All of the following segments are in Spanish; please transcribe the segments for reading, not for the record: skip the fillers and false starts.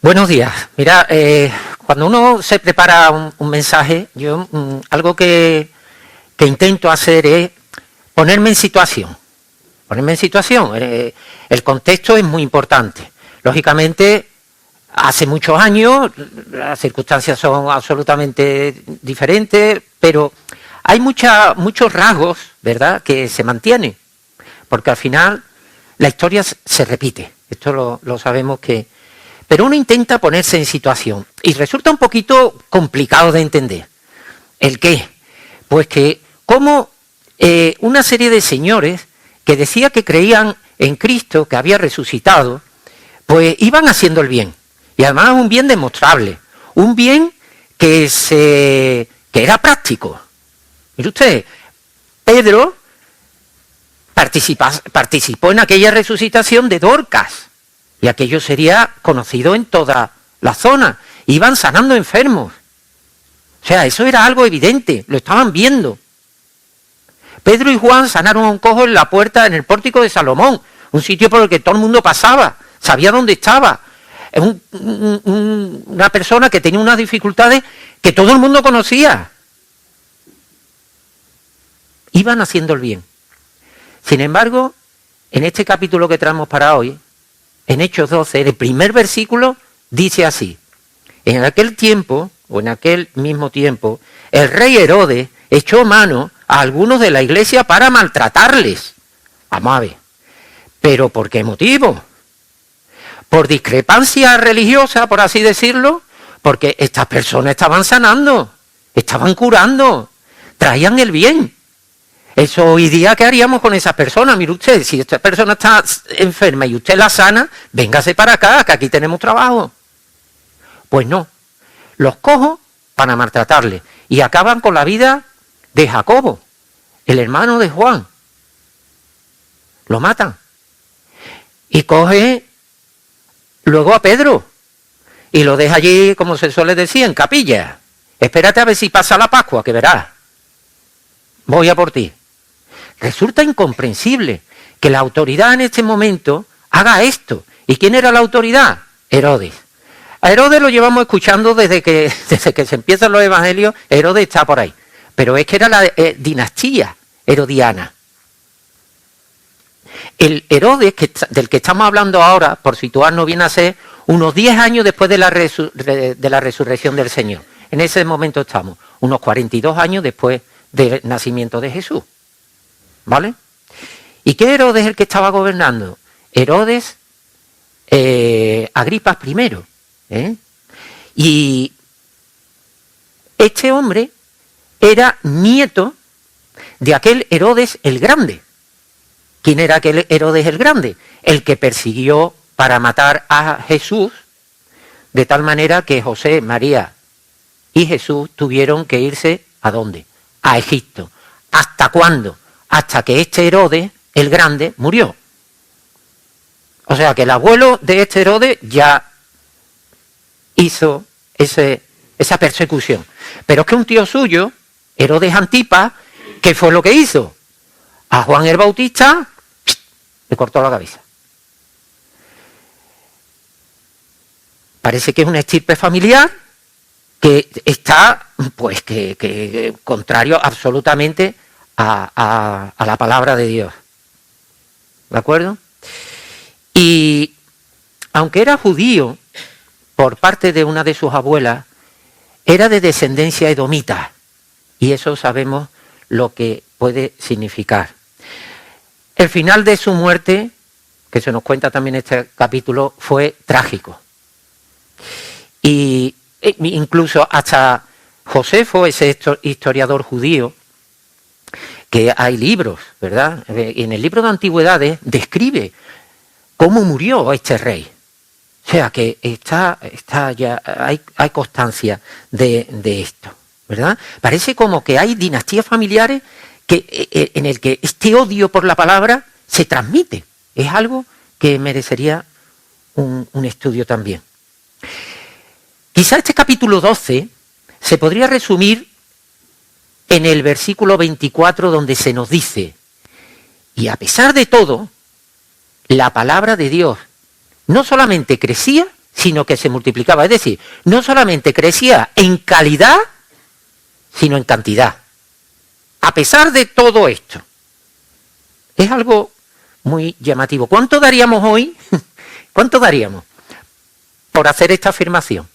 Buenos días. Mira, cuando uno se prepara un mensaje, yo algo que intento hacer es ponerme en situación. Ponerme en situación. El contexto es muy importante. Lógicamente, hace muchos años las circunstancias son absolutamente diferentes, pero hay muchos rasgos, ¿verdad?, que se mantienen, porque al final la historia se repite. Esto lo sabemos que... Pero uno intenta ponerse en situación y resulta un poquito complicado de entender. ¿El qué? Pues que como una serie de señores que decía que creían en Cristo, que había resucitado, pues iban haciendo el bien. Y además un bien demostrable, un bien que era práctico. Mire usted, Pedro participó en aquella resucitación de Dorcas. Y aquello sería conocido en toda la zona. Iban sanando enfermos. O sea, eso era algo evidente, lo estaban viendo. Pedro y Juan sanaron a un cojo en la puerta, en el pórtico de Salomón, un sitio por el que todo el mundo pasaba, sabía dónde estaba. Es una persona que tenía unas dificultades que todo el mundo conocía. Iban haciendo el bien. Sin embargo, en este capítulo que traemos para hoy, en Hechos 12, el primer versículo dice así: en aquel tiempo, o en aquel mismo tiempo, el rey Herodes echó mano a algunos de la iglesia para maltratarles. Vamos a ver, ¿pero por qué motivo? ¿Por discrepancia religiosa, por así decirlo? Porque estas personas estaban sanando, estaban curando, traían el bien. Eso hoy día, ¿qué haríamos con esas personas? Mire usted, si esta persona está enferma y usted la sana, véngase para acá, que aquí tenemos trabajo. Pues no, los cojo para maltratarle y acaban con la vida de Jacobo, el hermano de Juan. Lo matan. Y coge luego a Pedro y lo deja allí, como se suele decir, en capilla. Espérate a ver si pasa la Pascua, que verás. Voy a por ti. Resulta incomprensible que la autoridad en este momento haga esto. ¿Y quién era la autoridad? Herodes. A Herodes lo llevamos escuchando desde que se empiezan los evangelios. Herodes está por ahí. Pero es que era la dinastía herodiana. El Herodes del que estamos hablando ahora, por situarnos, viene a ser unos 10 años después de la resurrección del Señor. En ese momento estamos, unos 42 años después del nacimiento de Jesús. ¿Vale? ¿Y qué Herodes es el que estaba gobernando? Herodes Agripas I. Y este hombre era nieto de aquel Herodes el Grande. ¿Quién era aquel Herodes el Grande? El que persiguió para matar a Jesús, de tal manera que José, María y Jesús tuvieron que irse ¿a dónde? A Egipto. ¿Hasta cuándo? Hasta que este Herodes, el Grande, murió. O sea que el abuelo de este Herodes ya hizo esa persecución. Pero es que un tío suyo, Herodes Antipas, ¿qué fue lo que hizo? A Juan el Bautista le cortó la cabeza. Parece que es una estirpe familiar que está, pues, que contrario absolutamente a la palabra de Dios. ¿De acuerdo? Y aunque era judío, por parte de una de sus abuelas, era de descendencia edomita. Y eso sabemos lo que puede significar. El final de su muerte, que se nos cuenta también en este capítulo, fue trágico. Y incluso hasta Josefo, ese historiador judío, que hay libros, ¿verdad? Y en el libro de Antigüedades describe cómo murió este rey. O sea que está ya hay constancia de esto, ¿verdad? Parece como que hay dinastías familiares en el que este odio por la palabra se transmite. Es algo que merecería un estudio también. Quizá este capítulo 12 se podría resumir en el versículo 24, donde se nos dice: y a pesar de todo, la palabra de Dios no solamente crecía, sino que se multiplicaba. Es decir, no solamente crecía en calidad, sino en cantidad. A pesar de todo esto. Es algo muy llamativo. ¿Cuánto daríamos hoy? ¿Cuánto daríamos por hacer esta afirmación?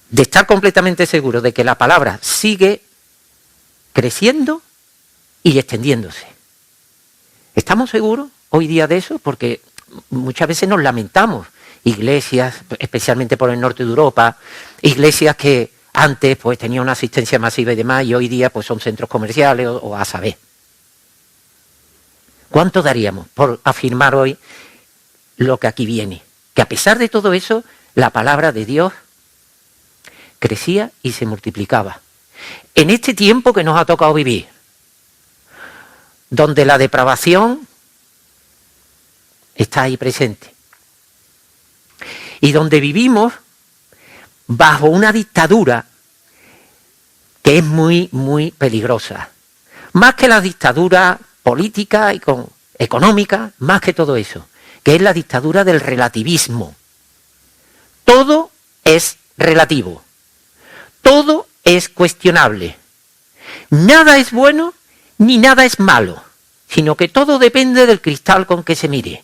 De estar completamente seguro de que la palabra sigue creciendo y extendiéndose. ¿Estamos seguros hoy día de eso? Porque muchas veces nos lamentamos. Iglesias, especialmente por el norte de Europa, iglesias que antes pues tenían una asistencia masiva y demás, y hoy día pues son centros comerciales o a saber. ¿Cuánto daríamos por afirmar hoy lo que aquí viene? Que a pesar de todo eso, la palabra de Dios crecía y se multiplicaba. En este tiempo que nos ha tocado vivir, donde la depravación está ahí presente, y donde vivimos bajo una dictadura que es muy, muy peligrosa. Más que la dictadura política y económica, más que todo eso, que es la dictadura del relativismo. Todo es relativo. Todo es cuestionable. Nada es bueno ni nada es malo, sino que todo depende del cristal con que se mire.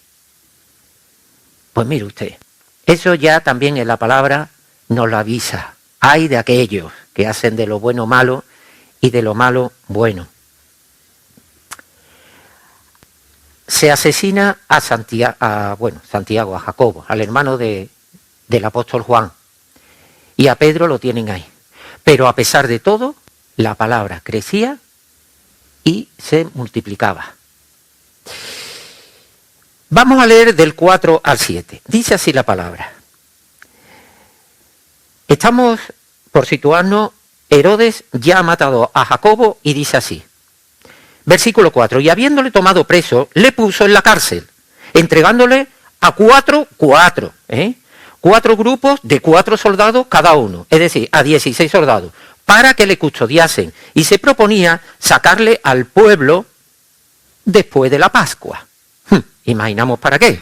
Pues mire usted, eso ya también en la palabra nos lo avisa. Hay de aquellos que hacen de lo bueno malo y de lo malo bueno. Se asesina a Santiago, a Jacobo, al hermano del apóstol Juan. Y a Pedro lo tienen ahí. Pero a pesar de todo, la palabra crecía y se multiplicaba. Vamos a leer del 4 al 7. Dice así la palabra. Estamos por situarnos, Herodes ya ha matado a Jacobo y dice así. Versículo 4. Y habiéndole tomado preso, le puso en la cárcel, entregándole a cuatro grupos de 4 soldados cada uno, es decir, a 16 soldados, para que le custodiasen, y se proponía sacarle al pueblo después de la Pascua. Imaginamos para qué.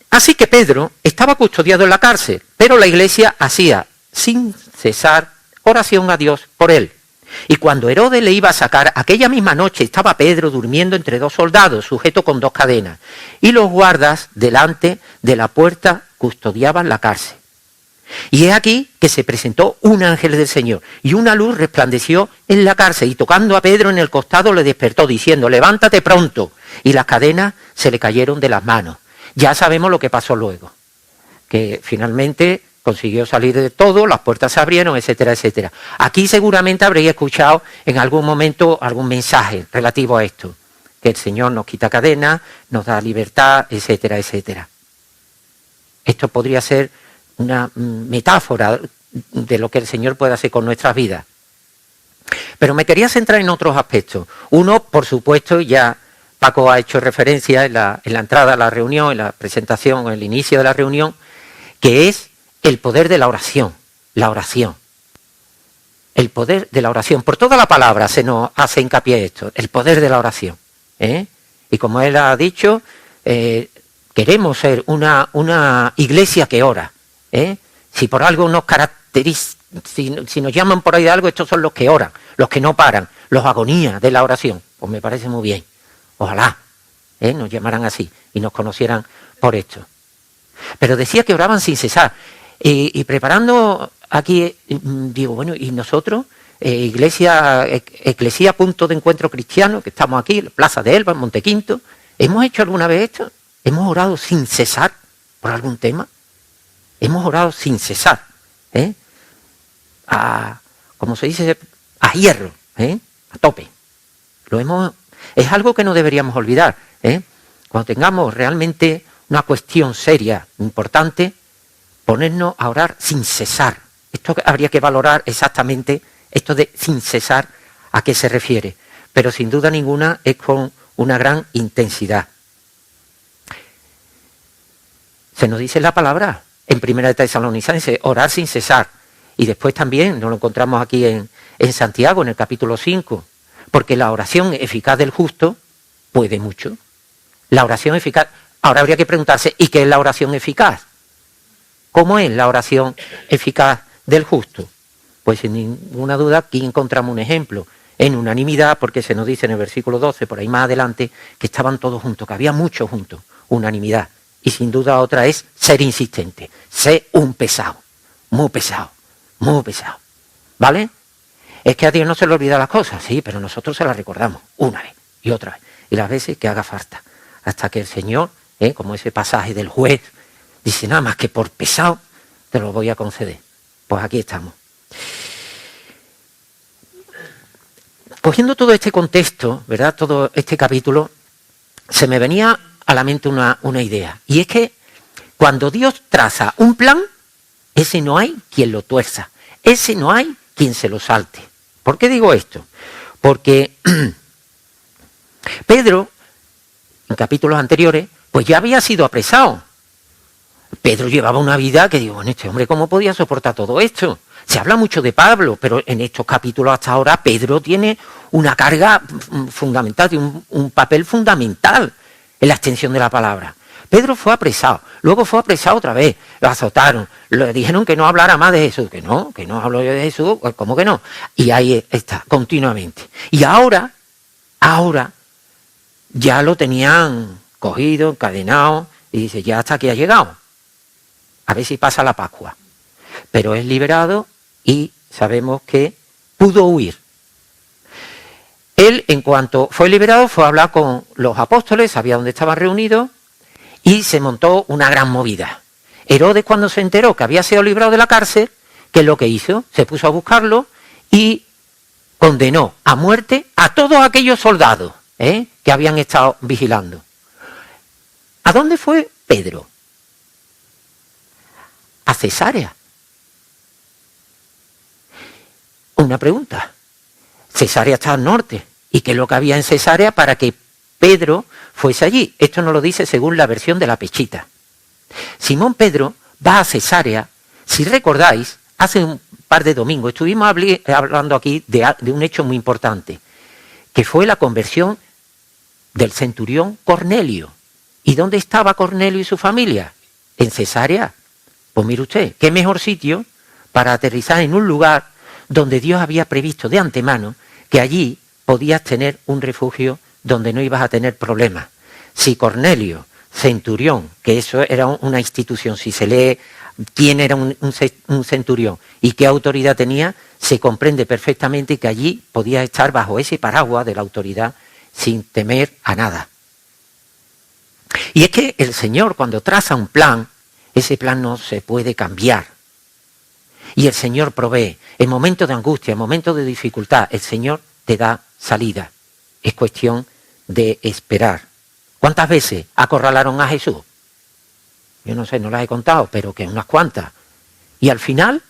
Así que Pedro estaba custodiado en la cárcel, pero la iglesia hacía sin cesar oración a Dios por él. Y cuando Herodes le iba a sacar, aquella misma noche estaba Pedro durmiendo entre 2 soldados, sujeto con 2 cadenas, y los guardas delante de la puerta custodiaban la cárcel. Y he aquí que se presentó un ángel del Señor, y una luz resplandeció en la cárcel, y tocando a Pedro en el costado le despertó, diciendo, levántate pronto. Y las cadenas se le cayeron de las manos. Ya sabemos lo que pasó luego, que finalmente consiguió salir de todo, las puertas se abrieron, etcétera, etcétera. Aquí seguramente habréis escuchado en algún momento algún mensaje relativo a esto, que el Señor nos quita cadenas, nos da libertad, etcétera, etcétera. Esto podría ser una metáfora de lo que el Señor puede hacer con nuestras vidas. Pero me quería centrar en otros aspectos. Uno, por supuesto, ya Paco ha hecho referencia en la entrada a la reunión, en la presentación, en el inicio de la reunión, que es el poder de la oración. La oración. El poder de la oración. Por toda la palabra se nos hace hincapié esto. El poder de la oración. Y como él ha dicho, queremos ser una iglesia que ora. Si por algo nos caracteriza, si nos llaman por ahí de algo, estos son los que oran, los que no paran, los agonías de la oración. Pues me parece muy bien. Ojalá nos llamaran así y nos conocieran por esto. Pero decía que oraban sin cesar. Y preparando aquí, digo, bueno, ¿y nosotros? Eclesia Punto de Encuentro Cristiano, que estamos aquí, Plaza de Elba, en Montequinto, ¿hemos hecho alguna vez esto? ¿Hemos orado sin cesar por algún tema? Hemos orado sin cesar, como se dice, a hierro, a tope. Es algo que no deberíamos olvidar. Cuando tengamos realmente una cuestión seria, importante, ponernos a orar sin cesar. Esto habría que valorar exactamente, esto de sin cesar, a qué se refiere. Pero sin duda ninguna es con una gran intensidad. Se nos dice la palabra en 1 Tesalonicenses, orar sin cesar. Y después también nos lo encontramos aquí en Santiago, en el capítulo 5. Porque la oración eficaz del justo puede mucho. La oración eficaz, Ahora habría que preguntarse, ¿y qué es la oración eficaz? ¿Cómo es la oración eficaz del justo? Pues sin ninguna duda aquí encontramos un ejemplo. En unanimidad, porque se nos dice en el versículo 12, por ahí más adelante, que estaban todos juntos, que había muchos juntos, unanimidad. Y sin duda otra es ser insistente, ser un pesado, muy pesado, muy pesado. ¿Vale? Es que a Dios no se le olvidan las cosas, sí, pero nosotros se las recordamos una vez y otra vez, y las veces que haga falta, hasta que el Señor, como ese pasaje del juez, dice, nada más que por pesado te lo voy a conceder. Pues aquí estamos. Cogiendo todo este contexto, ¿verdad? Todo este capítulo, se me venía a la mente una idea. Y es que cuando Dios traza un plan, ese no hay quien lo tuerza. Ese no hay quien se lo salte. ¿Por qué digo esto? Porque Pedro, en capítulos anteriores, pues ya había sido apresado. Pedro llevaba una vida que digo, bueno, este hombre, ¿cómo podía soportar todo esto? Se habla mucho de Pablo, pero en estos capítulos hasta ahora Pedro tiene una carga fundamental, tiene un papel fundamental en la extensión de la palabra. Pedro fue apresado, luego fue apresado otra vez, lo azotaron, le dijeron que no hablara más de Jesús, que no hablo yo de Jesús, ¿cómo que no? Y ahí está, continuamente. Y ahora ya lo tenían cogido, encadenado, y dice, ya hasta aquí ha llegado. A ver si pasa la Pascua. Pero es liberado y sabemos que pudo huir. Él, en cuanto fue liberado, fue a hablar con los apóstoles, sabía dónde estaban reunidos, y se montó una gran movida. Herodes, cuando se enteró que había sido librado de la cárcel, ¿qué es lo que hizo? Se puso a buscarlo y condenó a muerte a todos aquellos soldados que habían estado vigilando. ¿A dónde fue Pedro? A Cesarea. Una pregunta. Cesarea está al norte. ¿Y qué es lo que había en Cesarea para que Pedro fuese allí? Esto nos lo dice según la versión de la Pechita. Simón Pedro va a Cesarea. Si recordáis, hace un par de domingos estuvimos hablando aquí de un hecho muy importante, que fue la conversión del centurión Cornelio. ¿Y dónde estaba Cornelio y su familia? En Cesarea. Pues mire usted, qué mejor sitio para aterrizar en un lugar donde Dios había previsto de antemano que allí podías tener un refugio donde no ibas a tener problemas. Si Cornelio, centurión, que eso era una institución, si se lee quién era un centurión y qué autoridad tenía, se comprende perfectamente que allí podía estar bajo ese paraguas de la autoridad sin temer a nada. Y es que el Señor, cuando traza un plan, ese plan no se puede cambiar. Y el Señor provee. En momentos de angustia, en momentos de dificultad, el Señor te da salida. Es cuestión de esperar. ¿Cuántas veces acorralaron a Jesús? Yo no sé, no las he contado, pero que unas cuantas. Y al final,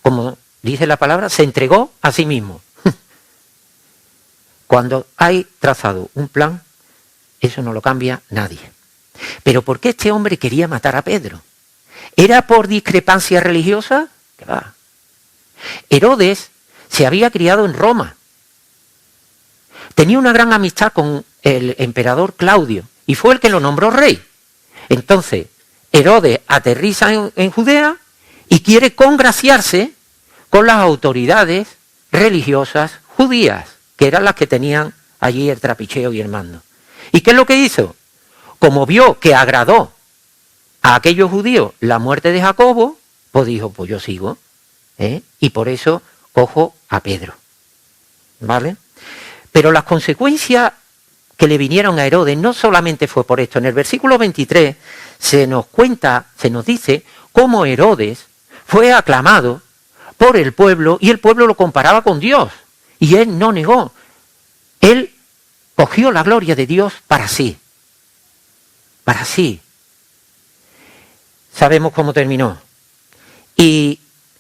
como dice la palabra, se entregó a sí mismo. Cuando hay trazado un plan, eso no lo cambia nadie. Pero ¿por qué este hombre quería matar a Pedro? ¿Era por discrepancia religiosa? ¿Qué va? Herodes se había criado en Roma. Tenía una gran amistad con el emperador Claudio y fue el que lo nombró rey. Entonces, Herodes aterriza en Judea y quiere congraciarse con las autoridades religiosas judías, que eran las que tenían allí el trapicheo y el mando. ¿Y qué es lo que hizo? Como vio que agradó a aquellos judíos la muerte de Jacobo, pues dijo, pues yo sigo, y por eso cojo a Pedro. ¿Vale? Pero las consecuencias que le vinieron a Herodes no solamente fue por esto. En el versículo 23 se nos dice cómo Herodes fue aclamado por el pueblo y el pueblo lo comparaba con Dios. Y él no negó. Él cogió la gloria de Dios para sí. Para sí. Sabemos cómo terminó. Y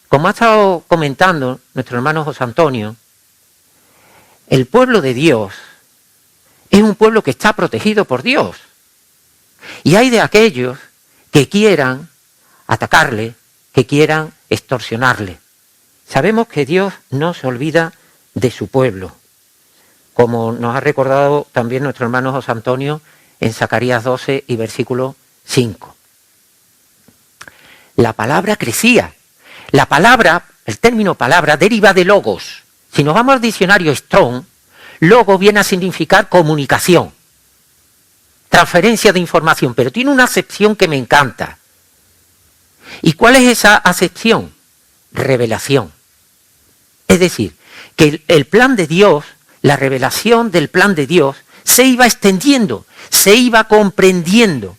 como ha estado comentando nuestro hermano José Antonio, el pueblo de Dios es un pueblo que está protegido por Dios. Y hay de aquellos que quieran atacarle, que quieran extorsionarle. Sabemos que Dios no se olvida de su pueblo, como nos ha recordado también nuestro hermano José Antonio en Zacarías 12 y versículo 5. La palabra crecía. La palabra, el término palabra, deriva de logos. Si nos vamos al diccionario Strong, logos viene a significar comunicación, transferencia de información, pero tiene una acepción que me encanta. ¿Y cuál es esa acepción? Revelación. Es decir, que el plan de Dios, la revelación del plan de Dios, se iba extendiendo, se iba comprendiendo.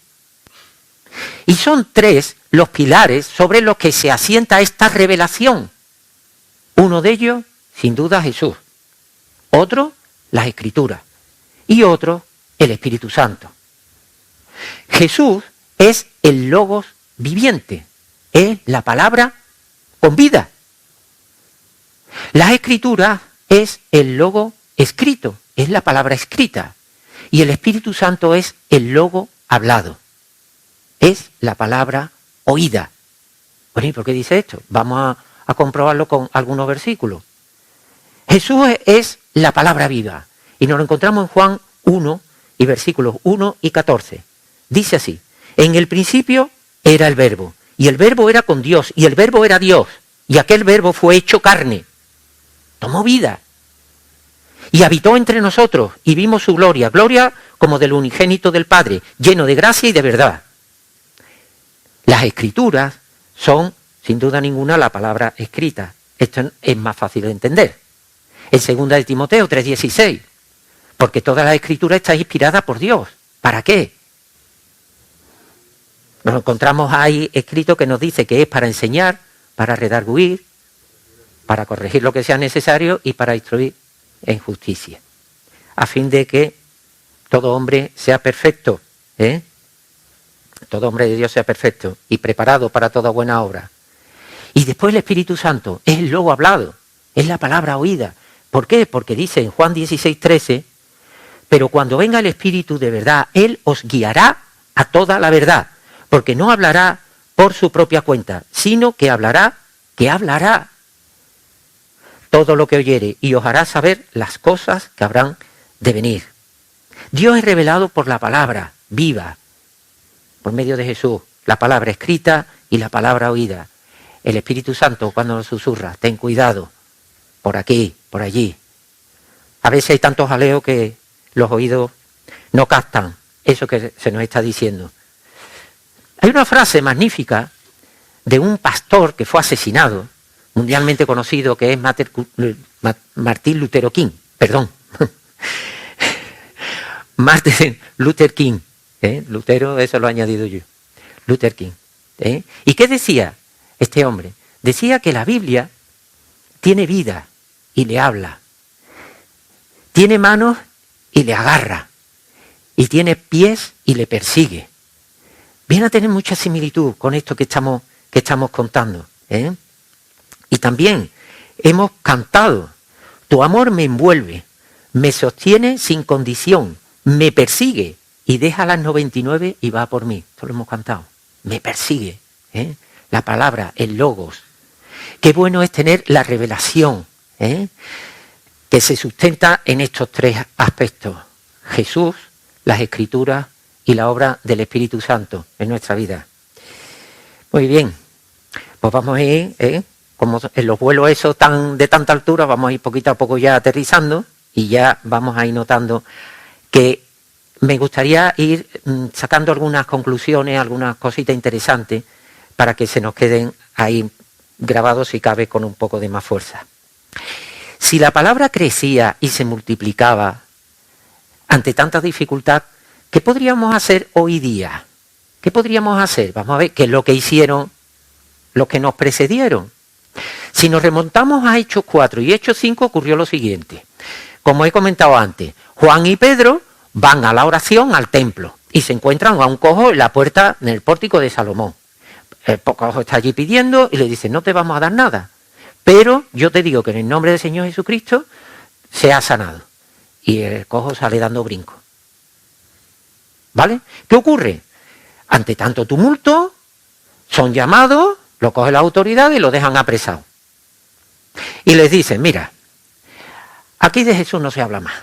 Y son 3 los pilares sobre los que se asienta esta revelación. Uno de ellos, sin duda, Jesús. Otro, las Escrituras. Y otro, el Espíritu Santo. Jesús es el Logos viviente, es la palabra con vida. Las Escrituras es el Logo escrito, es la palabra escrita. Y el Espíritu Santo es el Logo hablado, es la palabra oída. Bueno, ¿y por qué dice esto? Vamos a comprobarlo con algunos versículos. Jesús es la palabra viva. Y nos lo encontramos en Juan 1 y versículos 1 y 14. Dice así: en el principio era el Verbo, y el Verbo era con Dios, y el Verbo era Dios, y aquel Verbo fue hecho carne, tomó vida, y habitó entre nosotros, y vimos su gloria, gloria como del unigénito del Padre, lleno de gracia y de verdad. Las Escrituras son, sin duda ninguna, la palabra escrita. Esto es más fácil de entender. En 2 de Timoteo 3:16, porque toda la Escritura está inspirada por Dios. ¿Para qué? Nos encontramos ahí escrito que nos dice que es para enseñar, para redarguir, para corregir lo que sea necesario y para instruir en justicia, a fin de que todo hombre sea perfecto, todo hombre de Dios sea perfecto y preparado para toda buena obra. Y después el Espíritu Santo es el Logo hablado, es la palabra oída. ¿Por qué? Porque dice en Juan 16:13, pero cuando venga el Espíritu de verdad, Él os guiará a toda la verdad, porque no hablará por su propia cuenta, sino que hablará todo lo que oyere y os hará saber las cosas que habrán de venir. Dios es revelado por la palabra viva, por medio de Jesús, la palabra escrita y la palabra oída. El Espíritu Santo, cuando nos susurra, ten cuidado, por aquí, por allí. A veces hay tantos jaleos que los oídos no captan eso que se nos está diciendo. Hay una frase magnífica de un pastor que fue asesinado, mundialmente conocido, que es Martin Luther King, Martin Luther King, Lutero, eso lo he añadido yo, Luther King. ¿Y qué decía este hombre? Decía que la Biblia tiene vida y le habla, tiene manos y le agarra, y tiene pies y le persigue. Viene a tener mucha similitud con esto que estamos contando. Y también hemos cantado: tu amor me envuelve, me sostiene sin condición, me persigue y deja las 99 y va por mí. Esto lo hemos cantado. Me persigue. La palabra, el Logos. Qué bueno es tener la revelación, que se sustenta en estos 3 aspectos: Jesús, las Escrituras y la obra del Espíritu Santo en nuestra vida. Muy bien, pues vamos a ir, como en los vuelos esos de tanta altura, vamos a ir poquito a poco ya aterrizando y ya vamos a ir notando que me gustaría ir sacando algunas conclusiones, algunas cositas interesantes para que se nos queden ahí grabados, si cabe, con un poco de más fuerza. Si la palabra crecía y se multiplicaba ante tanta dificultad, ¿qué podríamos hacer hoy día? ¿Qué podríamos hacer? Vamos a ver qué es lo que hicieron los que nos precedieron. Si nos remontamos a Hechos 4 y Hechos 5, ocurrió lo siguiente. Como he comentado antes, Juan y Pedro van a la oración al templo y se encuentran a un cojo en la puerta, en el pórtico de Salomón. El cojo está allí pidiendo y le dice: no te vamos a dar nada, pero yo te digo que en el nombre del Señor Jesucristo se ha sanado. Y el cojo sale dando brinco. ¿Vale? ¿Qué ocurre? Ante tanto tumulto, son llamados, lo coge la autoridad y lo dejan apresado. Y les dicen: mira, aquí de Jesús no se habla más.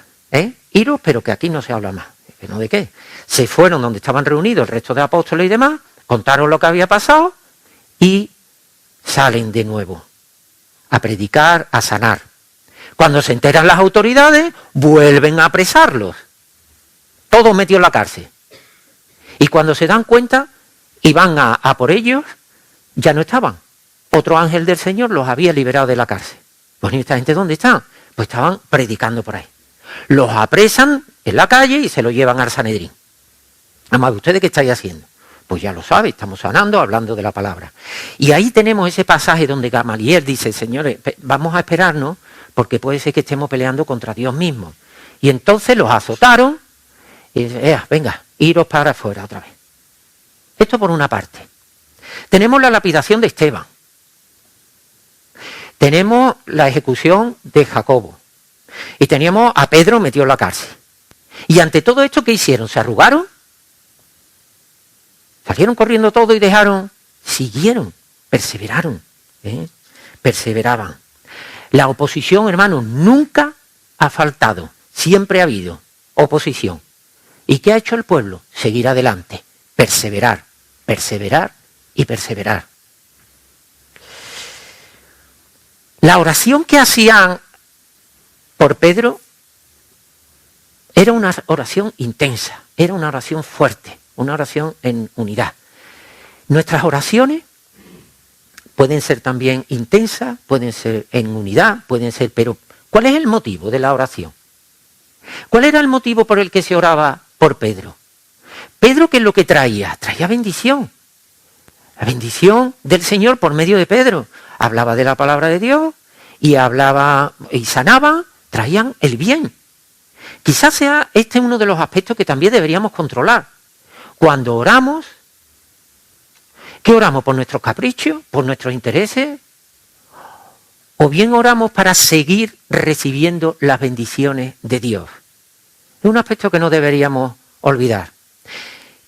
Iros, pero que aquí no se habla más. ¿Que no de qué? Se fueron donde estaban reunidos el resto de apóstoles y demás, contaron lo que había pasado y salen de nuevo a predicar, a sanar. Cuando se enteran las autoridades, vuelven a apresarlos. Todos metidos en la cárcel. Y cuando se dan cuenta y van a por ellos, ya no estaban. Otro ángel del Señor los había liberado de la cárcel. Bueno, ¿y esta gente dónde está? Pues estaban predicando por ahí. Los apresan en la calle y se los llevan al Sanedrín. Amado, ¿ustedes qué estáis haciendo? Pues ya lo sabe, estamos sanando, hablando de la palabra. Y ahí tenemos ese pasaje donde Gamaliel dice, señores, vamos a esperarnos porque puede ser que estemos peleando contra Dios mismo. Y entonces los azotaron y dice, venga, iros para afuera otra vez. Esto por una parte. Tenemos la lapidación de Esteban. Tenemos la ejecución de Jacobo. Y teníamos a Pedro metido en la cárcel. Y ante todo esto, ¿qué hicieron? ¿Se arrugaron? ¿Salieron corriendo todo y dejaron? Siguieron, perseveraron, perseveraban. La oposición, hermanos, nunca ha faltado. Siempre ha habido oposición. ¿Y qué ha hecho el pueblo? Seguir adelante, perseverar, perseverar y perseverar. La oración que hacían por Pedro era una oración intensa, era una oración fuerte, una oración en unidad. Nuestras oraciones pueden ser también intensas, pueden ser en unidad, pueden ser, pero ¿cuál es el motivo de la oración? ¿Cuál era el motivo por el que se oraba por Pedro? Pedro, ¿qué es lo que traía? Traía bendición. La bendición del Señor por medio de Pedro. Hablaba de la palabra de Dios y hablaba y sanaba, traían el bien. Quizás sea este uno de los aspectos que también deberíamos controlar. Cuando oramos, ¿qué oramos? ¿Por nuestros caprichos? ¿Por nuestros intereses? ¿O bien oramos para seguir recibiendo las bendiciones de Dios? Es un aspecto que no deberíamos olvidar.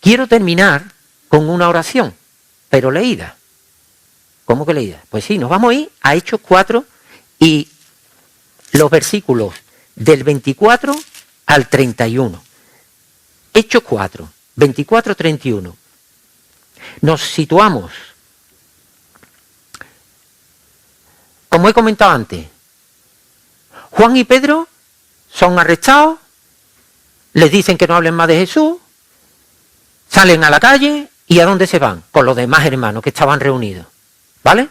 Quiero terminar con una oración, pero leída. ¿Cómo que leída? Pues sí, nos vamos a ir a Hechos 4 y los versículos del 24 al 31. Hechos 4, 24, 31. Nos situamos. Como he comentado antes, Juan y Pedro son arrestados, les dicen que no hablen más de Jesús, salen a la calle y ¿a dónde se van? Con los demás hermanos que estaban reunidos, ¿vale?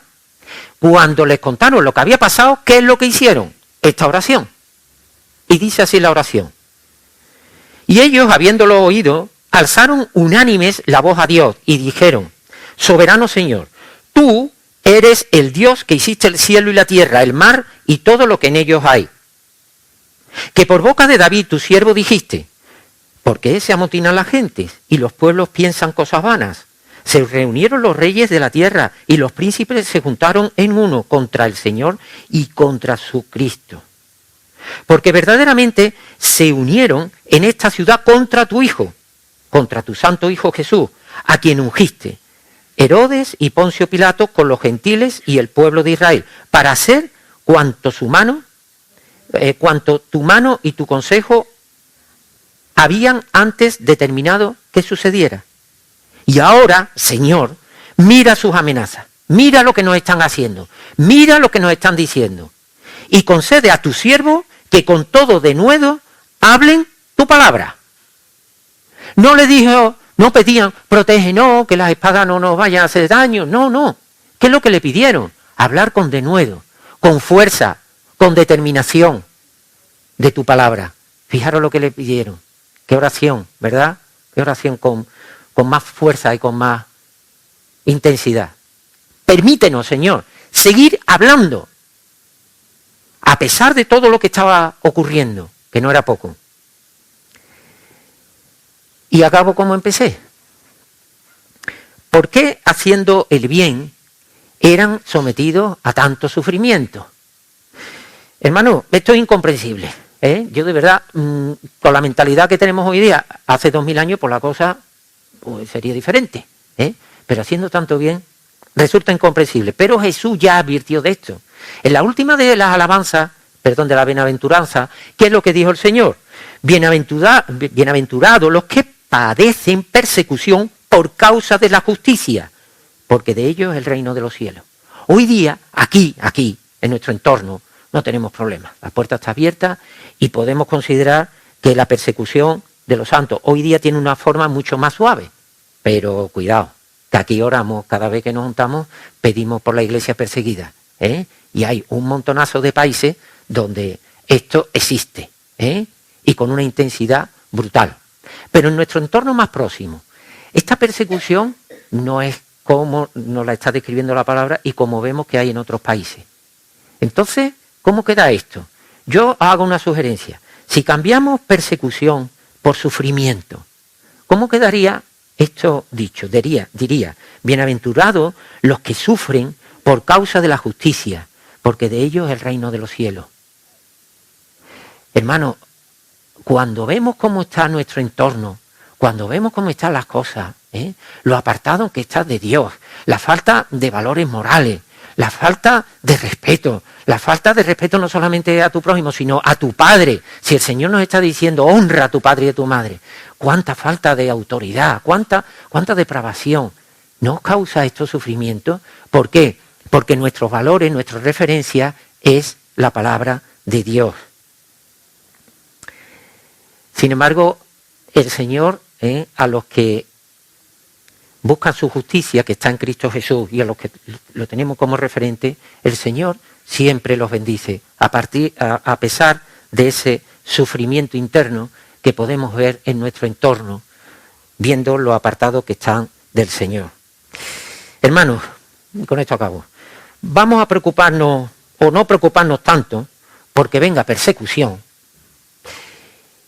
Cuando les contaron lo que había pasado, ¿qué es lo que hicieron? Esta oración. Y dice así la oración. Y ellos, habiéndolo oído, alzaron unánimes la voz a Dios y dijeron, soberano Señor, tú eres el Dios que hiciste el cielo y la tierra, el mar y todo lo que en ellos hay. Que por boca de David, tu siervo, dijiste, ¿por qué se amotinan las gentes y los pueblos piensan cosas vanas? Se reunieron los reyes de la tierra y los príncipes se juntaron en uno contra el Señor y contra su Cristo. Porque verdaderamente se unieron en esta ciudad contra tu Hijo, contra tu santo Hijo Jesús, a quien ungiste, Herodes y Poncio Pilato con los gentiles y el pueblo de Israel, para hacer cuanto tu mano y tu consejo habían antes determinado que sucediera. Y ahora, Señor, mira sus amenazas, mira lo que nos están haciendo, mira lo que nos están diciendo, y concede a tu siervo que con todo denuedo hablen tu palabra. No le dijo, no pedían, protégenos, que las espadas no nos vayan a hacer daño, no. ¿Qué es lo que le pidieron? Hablar con denuedo, con fuerza, con determinación de tu palabra. Fijaros lo que le pidieron. Qué oración, ¿verdad? Qué oración con más fuerza y con más intensidad. Permítenos, Señor, seguir hablando, a pesar de todo lo que estaba ocurriendo, que no era poco. Y acabo como empecé. ¿Por qué haciendo el bien eran sometidos a tanto sufrimiento? Hermano, esto es incomprensible. Yo de verdad, con la mentalidad que tenemos hoy día, hace 2000 años, pues la cosa pues, sería diferente. Pero haciendo tanto bien resulta incomprensible. Pero Jesús ya advirtió de esto. En la última de las alabanzas, de la bienaventuranza, ¿qué es lo que dijo el Señor? Bienaventurados los que padecen persecución por causa de la justicia, porque de ellos es el reino de los cielos. Hoy día, aquí, en nuestro entorno, no tenemos problemas. La puerta está abierta y podemos considerar que la persecución de los santos hoy día tiene una forma mucho más suave. Pero cuidado, que aquí oramos, cada vez que nos juntamos, pedimos por la iglesia perseguida. Y hay un montonazo de países donde esto existe, y con una intensidad brutal. Pero en nuestro entorno más próximo, esta persecución no es como nos la está describiendo la palabra y como vemos que hay en otros países. Entonces, ¿cómo queda esto? Yo hago una sugerencia. Si cambiamos persecución por sufrimiento, ¿cómo quedaría esto dicho? Diría, bienaventurados los que sufren por causa de la justicia, porque de ellos es el reino de los cielos. Hermano, cuando vemos cómo está nuestro entorno, cuando vemos cómo están las cosas, lo apartado que está de Dios, la falta de valores morales, la falta de respeto no solamente a tu prójimo, sino a tu padre. Si el Señor nos está diciendo, honra a tu padre y a tu madre, cuánta falta de autoridad, cuánta depravación. ¿No os causa esto sufrimiento? ¿Por qué? Porque nuestros valores, nuestra referencia es la palabra de Dios. Sin embargo, el Señor, a los que buscan su justicia, que está en Cristo Jesús, y a los que lo tenemos como referente, el Señor siempre los bendice, a pesar de ese sufrimiento interno que podemos ver en nuestro entorno, viendo lo apartados que están del Señor. Hermanos, con esto acabo. Vamos a preocuparnos, o no preocuparnos tanto, porque venga persecución,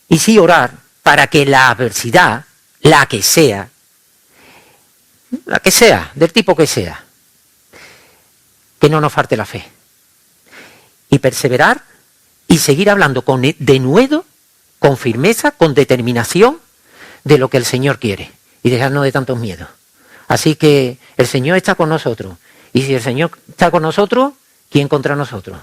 y sí orar para que la adversidad, la que sea, del tipo que sea, que no nos falte la fe. Y perseverar y seguir hablando con denuedo, con firmeza, con determinación de lo que el Señor quiere y dejarnos de tantos miedos. Así que el Señor está con nosotros. Y si el Señor está con nosotros, ¿quién contra nosotros?